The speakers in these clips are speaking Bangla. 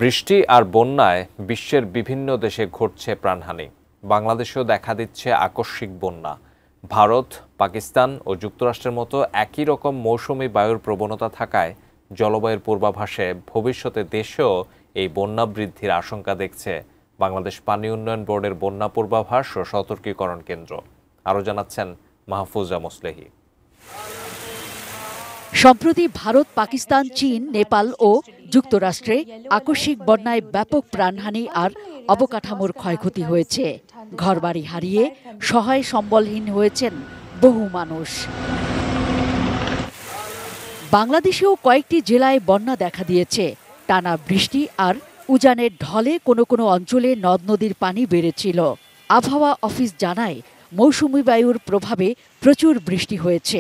বৃষ্টি আর বন্যায় বিশ্বের বিভিন্ন দেশে ঘটছে প্রাণহানি। বাংলাদেশেও দেখা দিচ্ছে আকস্মিক বন্যা। ভারত, পাকিস্তান ও যুক্তরাষ্ট্রের মতো একই রকম মৌসুমি বায়ুর প্রবণতা থাকায় জলবায়ুর পূর্বাভাসে ভবিষ্যতে দেশেও এই বন্যা বৃদ্ধির আশঙ্কা দেখছে বাংলাদেশ পানি উন্নয়ন বোর্ডের বন্যা পূর্বাভাস ও সতর্কীকরণ কেন্দ্র। আরও জানাচ্ছেন মাহফুজা মুসলেহি। সম্প্রতি ভারত, পাকিস্তান, চীন, নেপাল ও যুক্তরাষ্ট্রে আকস্মিক বন্যায় ব্যাপক প্রাণহানি আর অবকাঠামোর ক্ষয়ক্ষতি হয়েছে। ঘরবাড়ি হারিয়ে সহায় সম্বলহীন হয়েছেন বহু মানুষ। বাংলাদেশেও কয়েকটি জেলায় বন্যা দেখা দিয়েছে। টানা বৃষ্টি আর উজানের ঢলে কোনো কোনো অঞ্চলে নদ নদীর পানি বেড়েছিল। আবহাওয়া অফিস জানায়, মৌসুমী বায়ুর প্রভাবে প্রচুর বৃষ্টি হয়েছে।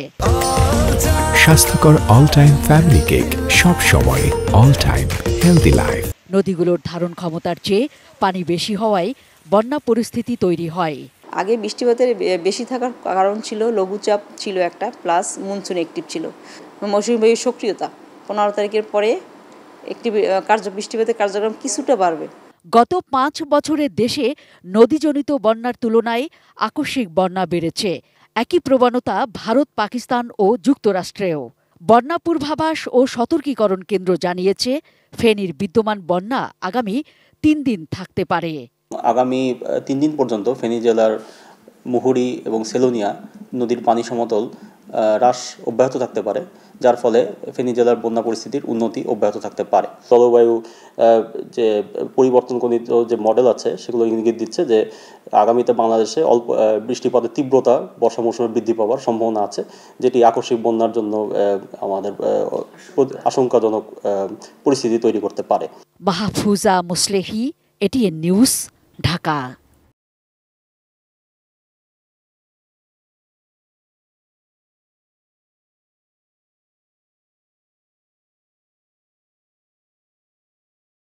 স্বাস্থ্যকর অল টাইম ফ্যামিলি কেক, সব সময় অল টাইম হেলদি লাইফ। নদীগুলোর ধারণ ক্ষমতার চেয়ে পানি বেশি হওয়ায় বন্যা পরিস্থিতি তৈরি হয়। আগে বৃষ্টিপাতের বেশি থাকার কারণ ছিল লঘুচাপ ছিল একটা, প্লাস মনসুন অ্যাক্টিভ ছিল। মৌসুমী বায়ুর সক্রিয়তা 15 তারিখের পরে বৃষ্টিপাতের কার্যক্রম কিছুটা বাড়বে। গত 5 বছরে দেশে নদীজনিত বন্যার তুলনায় আকস্মিক বন্যা বেড়েছে। একই প্রবণতা ভারত, পাকিস্তান ও যুক্তরাষ্ট্রেও। বন্যা পূর্বাভাস ও সতর্কীকরণ কেন্দ্র জানিয়েছে, ফেনীর বিদ্যমান বন্যা আগামী 3 দিন থাকতে পারে। আগামী 3 দিন পর্যন্ত ফেনী জেলার মুহুরী এবং সেলোনিয়া নদীর পানি সমতল হ্রাস অব্যাহত থাকতে পারে, যার ফলে ফেনী জেলার বন্যা পরিস্থিতির উন্নতি অব্যাহত থাকতে পারে। জলবায়ু যে পরিবর্তনজনিত যে মডেল আছে সেগুলো ইঙ্গিত দিচ্ছে যে আগামীতে বাংলাদেশে অল্প বৃষ্টিপাতের তীব্রতা বর্ষা মৌসুমে বৃদ্ধি পাওয়ার সম্ভাবনা আছে, যেটি আকস্মিক বন্যার জন্য আমাদের আশঙ্কাজনক পরিস্থিতি তৈরি করতে পারে। Mahfuza Muslehi, ATN news, Dhaka.